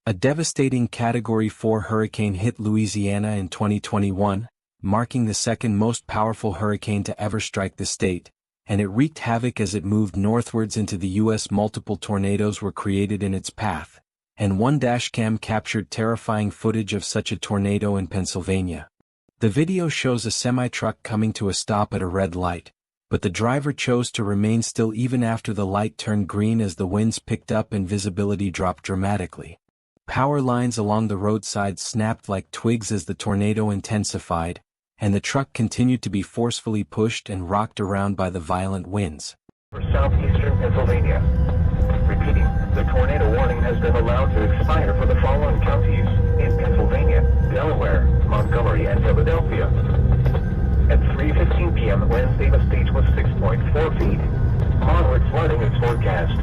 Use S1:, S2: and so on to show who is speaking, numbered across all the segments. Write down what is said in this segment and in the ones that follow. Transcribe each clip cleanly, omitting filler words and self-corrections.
S1: A devastating Category 4 hurricane hit Louisiana in 2021, marking the second most powerful hurricane to ever strike the state, and it wreaked havoc as it moved northwards into the U.S. Multiple tornadoes were created in its path, and one dashcam captured terrifying footage of such a tornado in Pennsylvania. The video shows a semi-truck coming to a stop at a red light, but the driver chose to remain still even after the light turned green as the winds picked up and visibility dropped dramatically. Power lines along the roadside snapped like twigs as the tornado intensified, and the truck continued to be forcefully pushed and rocked around by the violent winds.
S2: For southeastern Pennsylvania. Repeating, the tornado warning has been allowed to expire for the following counties in Pennsylvania, Delaware, Montgomery, and Philadelphia. At 3:15 p.m. Wednesday, the stage was 6.4 feet. Moderate flooding is forecast.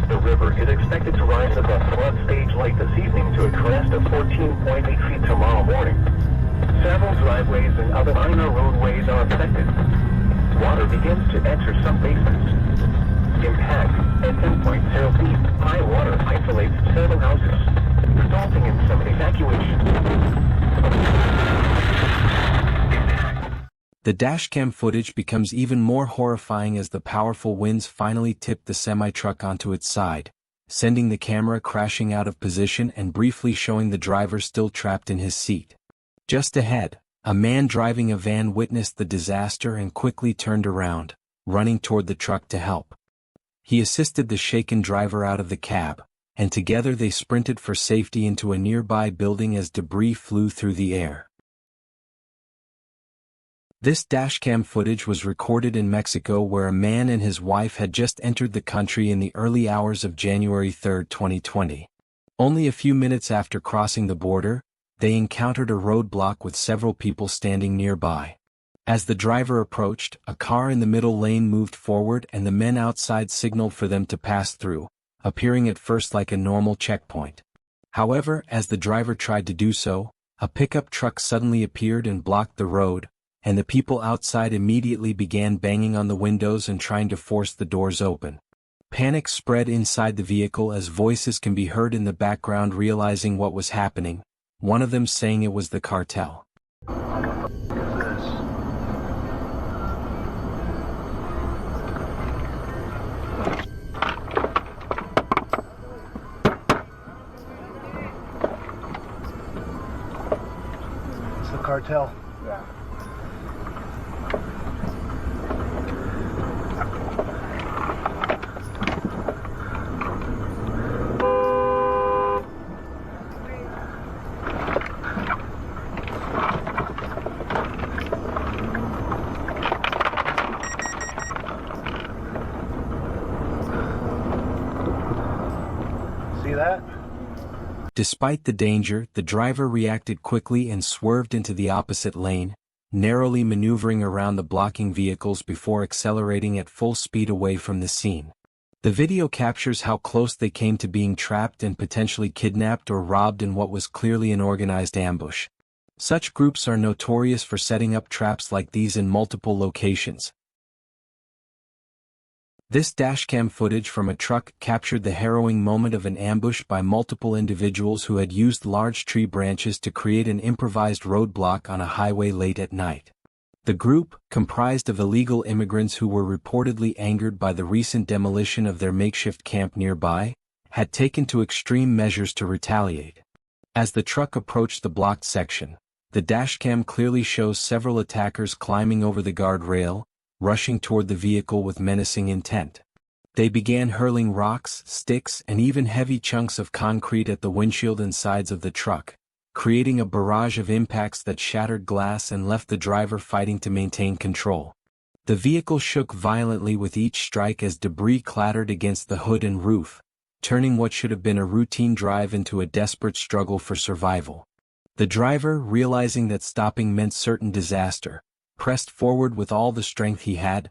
S2: The river is expected to rise above flood stage late this evening to a crest of 14.8 feet tomorrow morning. Several driveways and other minor roadways are affected. Water begins to enter some basements. Impact at 10.0 feet. High water isolates several houses, resulting in some evacuation.
S1: The dashcam footage becomes even more horrifying as the powerful winds finally tipped the semi-truck onto its side, sending the camera crashing out of position and briefly showing the driver still trapped in his seat. Just ahead, a man driving a van witnessed the disaster and quickly turned around, running toward the truck to help. He assisted the shaken driver out of the cab, and together they sprinted for safety into a nearby building as debris flew through the air. This dashcam footage was recorded in Mexico, where a man and his wife had just entered the country in the early hours of January 3, 2020. Only a few minutes after crossing the border, they encountered a roadblock with several people standing nearby. As the driver approached, a car in the middle lane moved forward and the men outside signaled for them to pass through, appearing at first like a normal checkpoint. However, as the driver tried to do so, a pickup truck suddenly appeared and blocked the road, and the people outside immediately began banging on the windows and trying to force the doors open. Panic spread inside the vehicle as voices can be heard in the background realizing what was happening, one of them saying it was the cartel.
S3: It's the cartel.
S4: Yeah.
S3: See that?
S1: Despite the danger, the driver reacted quickly and swerved into the opposite lane, narrowly maneuvering around the blocking vehicles before accelerating at full speed away from the scene. The video captures how close they came to being trapped and potentially kidnapped or robbed in what was clearly an organized ambush. Such groups are notorious for setting up traps like these in multiple locations. This dashcam footage from a truck captured the harrowing moment of an ambush by multiple individuals who had used large tree branches to create an improvised roadblock on a highway late at night. The group, comprised of illegal immigrants who were reportedly angered by the recent demolition of their makeshift camp nearby, had taken to extreme measures to retaliate. As the truck approached the blocked section, the dashcam clearly shows several attackers climbing over the guardrail, rushing toward the vehicle with menacing intent. They began hurling rocks, sticks, and even heavy chunks of concrete at the windshield and sides of the truck, creating a barrage of impacts that shattered glass and left the driver fighting to maintain control. The vehicle shook violently with each strike as debris clattered against the hood and roof, turning what should have been a routine drive into a desperate struggle for survival. The driver, realizing that stopping meant certain disaster, pressed forward with all the strength he had.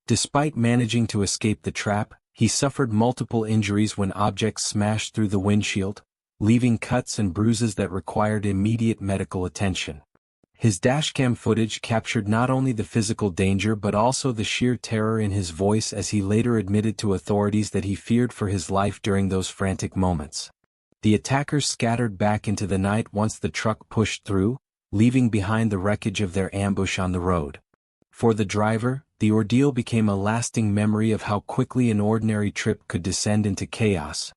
S1: Despite managing to escape the trap, he suffered multiple injuries when objects smashed through the windshield, leaving cuts and bruises that required immediate medical attention. His dashcam footage captured not only the physical danger but also the sheer terror in his voice as he later admitted to authorities that he feared for his life during those frantic moments. The attackers scattered back into the night once the truck pushed through, leaving behind the wreckage of their ambush on the road. For the driver, the ordeal became a lasting memory of how quickly an ordinary trip could descend into chaos.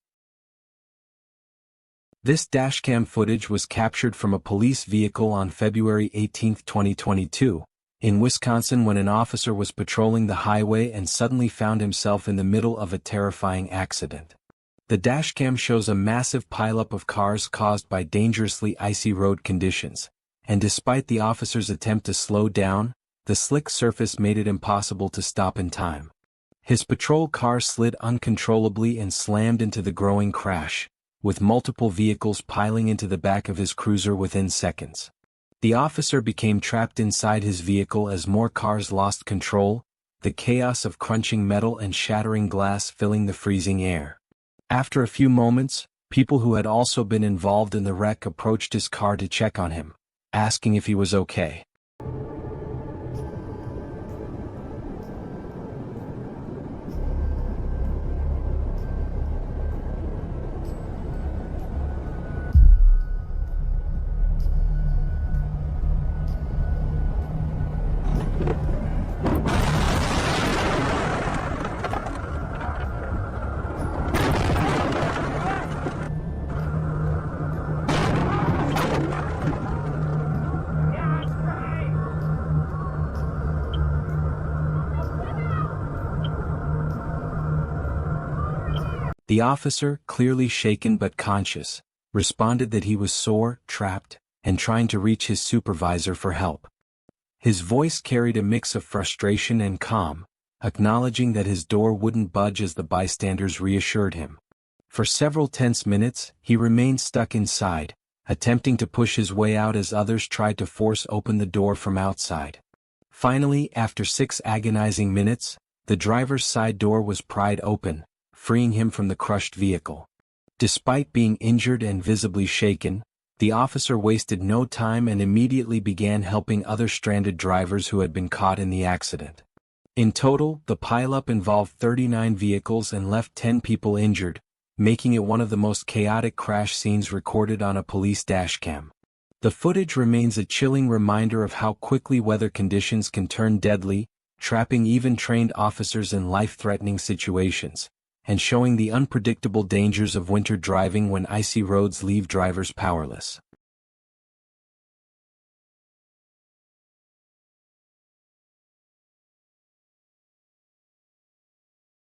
S1: This dashcam footage was captured from a police vehicle on February 18, 2022, in Wisconsin when an officer was patrolling the highway and suddenly found himself in the middle of a terrifying accident. The dashcam shows a massive pileup of cars caused by dangerously icy road conditions, and despite the officer's attempt to slow down, the slick surface made it impossible to stop in time. His patrol car slid uncontrollably and slammed into the growing crash, with multiple vehicles piling into the back of his cruiser within seconds. The officer became trapped inside his vehicle as more cars lost control, the chaos of crunching metal and shattering glass filling the freezing air. After a few moments, people who had also been involved in the wreck approached his car to check on him, asking if he was okay. The officer, clearly shaken but conscious, responded that he was sore, trapped, and trying to reach his supervisor for help. His voice carried a mix of frustration and calm, acknowledging that his door wouldn't budge as the bystanders reassured him. For several tense minutes, he remained stuck inside, attempting to push his way out as others tried to force open the door from outside. Finally, after 6 agonizing minutes, the driver's side door was pried open, freeing him from the crushed vehicle. Despite being injured and visibly shaken, the officer wasted no time and immediately began helping other stranded drivers who had been caught in the accident. In total, the pileup involved 39 vehicles and left 10 people injured, making it one of the most chaotic crash scenes recorded on a police dashcam. The footage remains a chilling reminder of how quickly weather conditions can turn deadly, trapping even trained officers in life-threatening situations, and showing the unpredictable dangers of winter driving when icy roads leave drivers powerless.